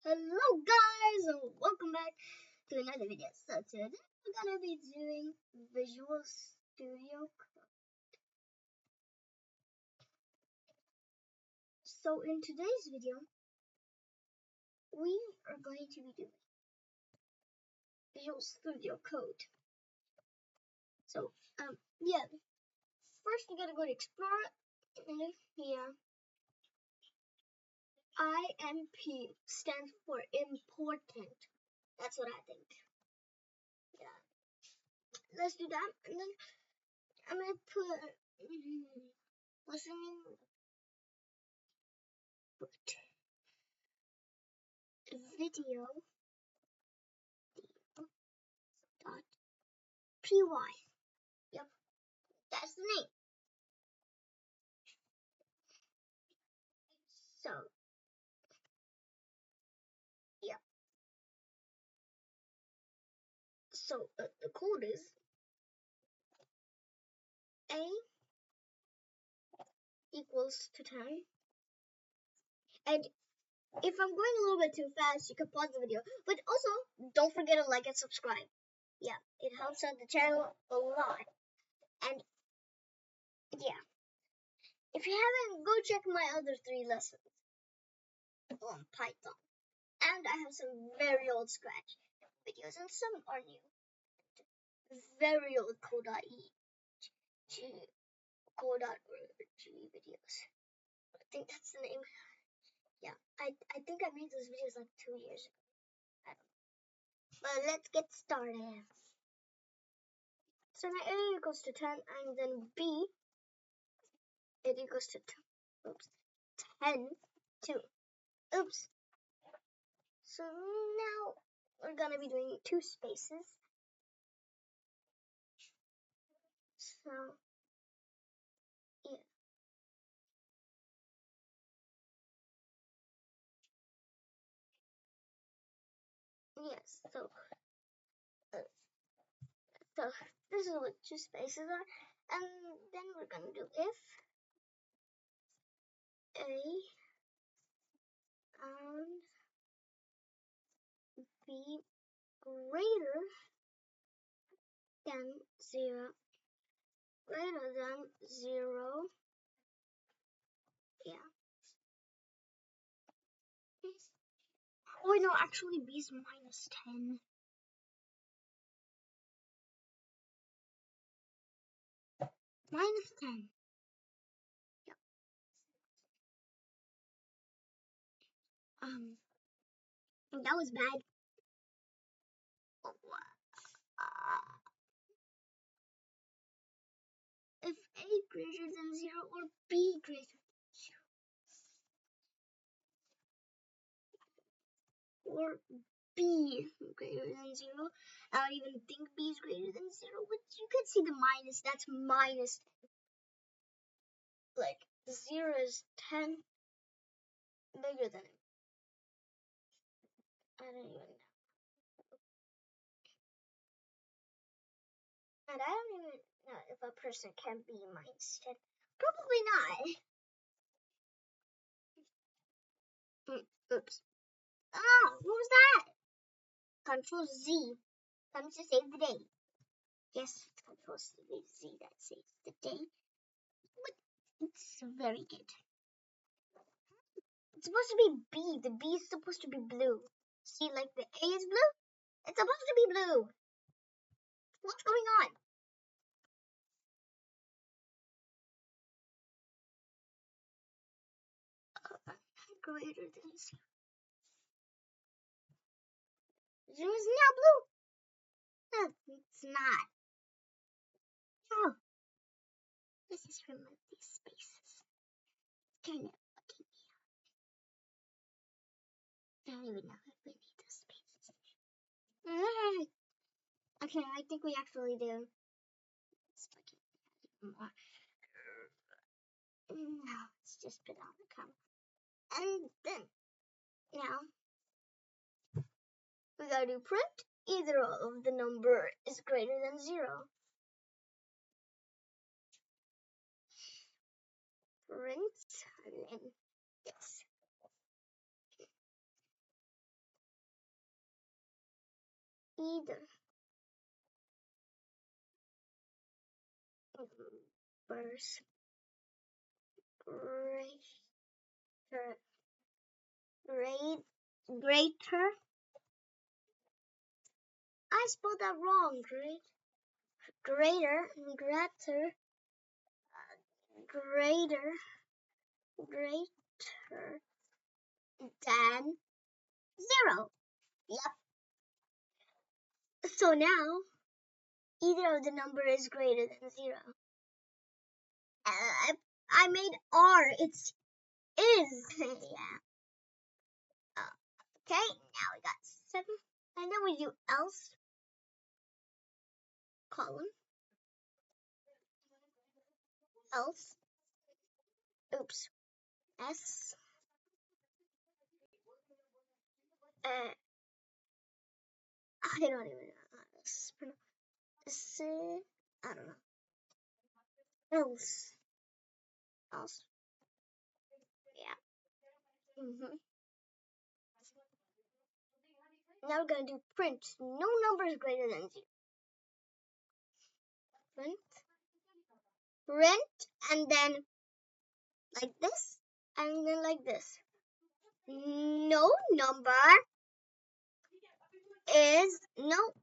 Hello guys and welcome back to another video. So today we're gonna be doing Visual Studio Code. So in today's video we are going to be doing Visual Studio Code. So first you gotta go to Explore and here IMP stands for important. That's what I think. Yeah. Let's do that and then I'm gonna put listening video dot py. Yep, that's the name. So yeah, so the code is a equals to 10, and if I'm going a little bit too fast, you can pause the video. But also, don't forget to like and subscribe. Yeah, it helps out the channel a lot. And yeah, if you haven't, go check my other 3 lessons on Python. And I have some very old Scratch videos, and some are new. Very old code.e, code.org videos. I think that's the name. Yeah, I think I made those videos like 2 years ago. I don't know. But let's get started. So now A equals to 10, and then B, it equals to 10 2. Oops. So now we're gonna be doing 2 spaces. So yeah. Yes. So this is what 2 spaces are, and then we're gonna do if A and B greater than 0, greater than 0. Yeah. Oh no, actually B is minus 10. Minus 10. Yep. That was bad. If A greater than 0 or B greater than 0, or B greater than 0. I don't even think B is greater than 0, but you can see the minus. That's minus 10. Like 0 is 10 bigger than it. I don't even know. And I don't even know if a person can be minus 10. Probably not. Oops. Ah, what was that? Control Z. Comes to save the day. Yes, it's Control Z that saves the day. But it's very good. It's supposed to be B. The B is supposed to be blue. See, like the A is blue? It's supposed to be blue. What's going on? Greater than 0. 0 is now blue. No, it's not. No. Let's just remove these spaces. Kind of fucking me out. I don't even know if we need those spaces. Okay, I think we actually do. Let's fucking more. No, let's just put it on the camera. And then, now, we gotta do print. Either of the number is greater than 0. Print, and then this. either numbers greater greater. I spelled that wrong. Greater greater greater than 0. Yep. So now either of the number is greater than 0. I made R. It's is. Yeah. Okay. Now we got 7, and then we do else column else. Oops. S. I don't even know how to pronounce. I don't know. Else. Else. Yeah. Now we're gonna do print. No number is greater than 0. Print, and then like this, and then like this. No number is no.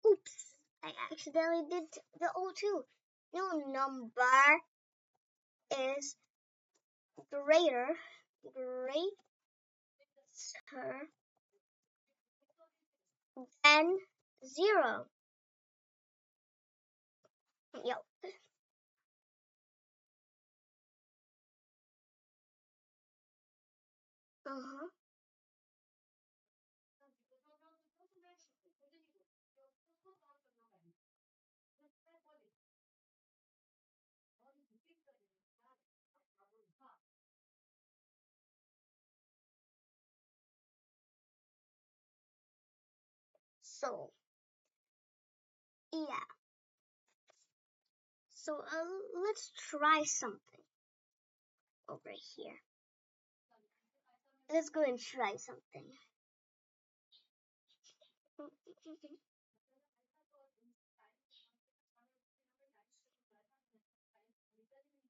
Oops, I accidentally did the O2. No number is greater than 0. Yo. Uh-huh. So, yeah. So, let's try something over here. Let's go and try something.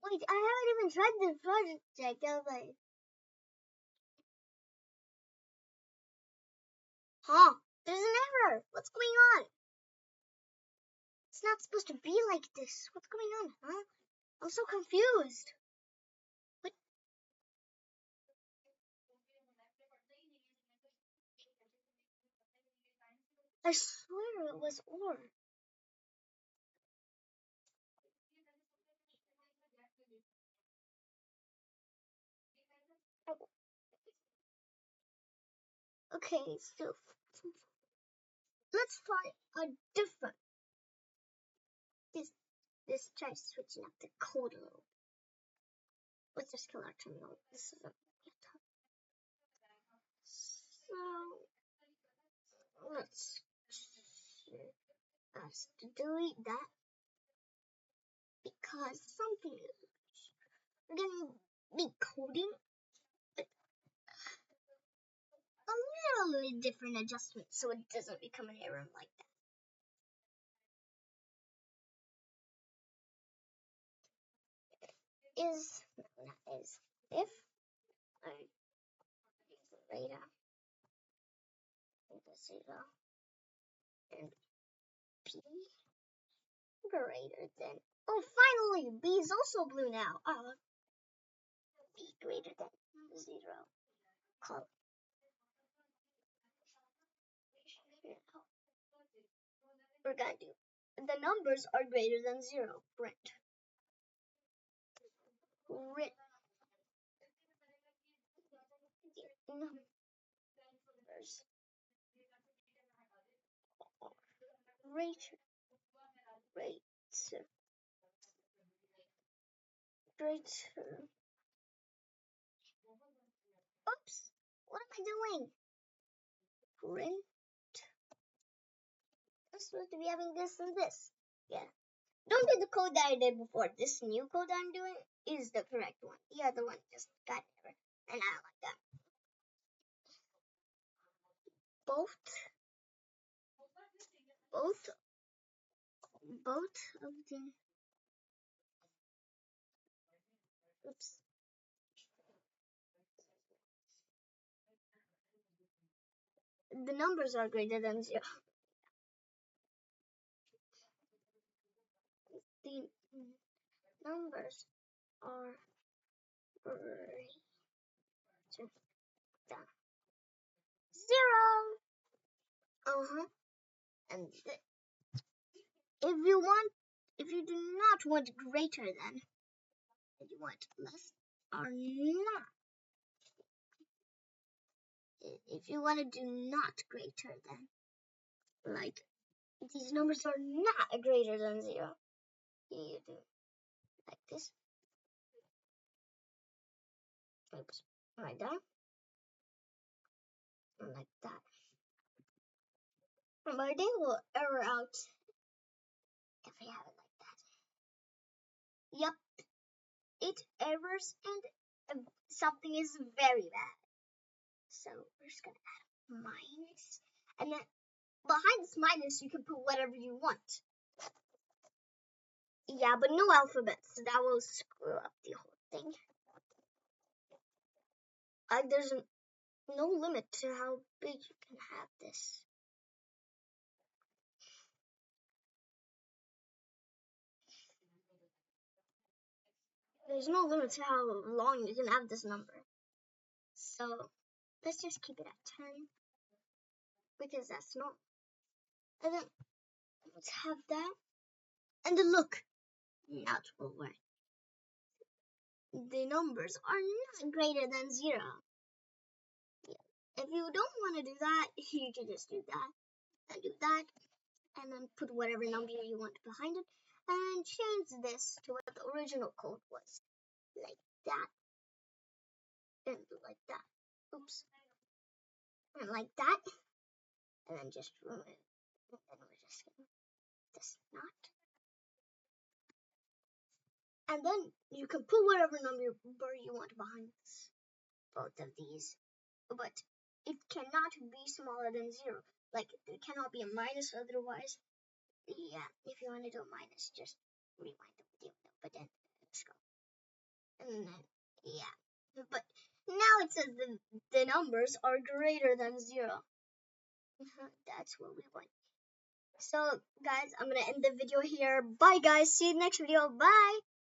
Wait, I haven't even tried the project. I was like, huh? There's an error. What's going on? It's not supposed to be like this. What's going on, huh? I'm so confused. What? I swear it was or. Okay, so let's try a different. This try switching up the code a little. Let's just kill our terminal. This is a so let's delete that because something is we're gonna be coding a little different adjustment so it doesn't become an error like that. Is if greater than 0 and p greater than finally b is also blue now. B greater than 0. Call we're gonna do the numbers are greater than 0. Print numbers greater oops, what am I doing? Print. I'm supposed to be having this and this. Yeah. Don't do the code that I did before. This new code I'm doing is the correct one. The other one just got error, and I don't like that. Both both of the oops. The numbers are greater than 0. The numbers are greater than 0. And if you do not want greater than, and you want less or not, if you want to do not greater than, like these numbers are not greater than 0, you do like this. Oops, like that, and like that. But they will error out if we have it like that. Yep, it errors and something is very bad. So we're just gonna add minus, and then behind this minus you can put whatever you want. Yeah, but no alphabets. That will screw up the whole thing. There's no limit to how big you can have this. There's no limit to how long you can have this number. So let's just keep it at 10 because that's normal. And then let's have that. And then look, now it will work. The numbers are not greater than 0. Yeah. If you don't want to do that, you can just do that and do that, and then put whatever number you want behind it, and change this to what the original code was, like that, and like that. Oops, and like that, and then just remove it. And then we're just gonna this not, and then you can put whatever number you want behind this, both of these, but it cannot be smaller than 0. Like there cannot be a minus otherwise. Yeah, if you want to do a minus, just rewind the video. But then let's go. And then yeah, but now it says the numbers are greater than 0. That's what we want. So guys, I'm gonna end the video here. Bye guys. See you next video. Bye.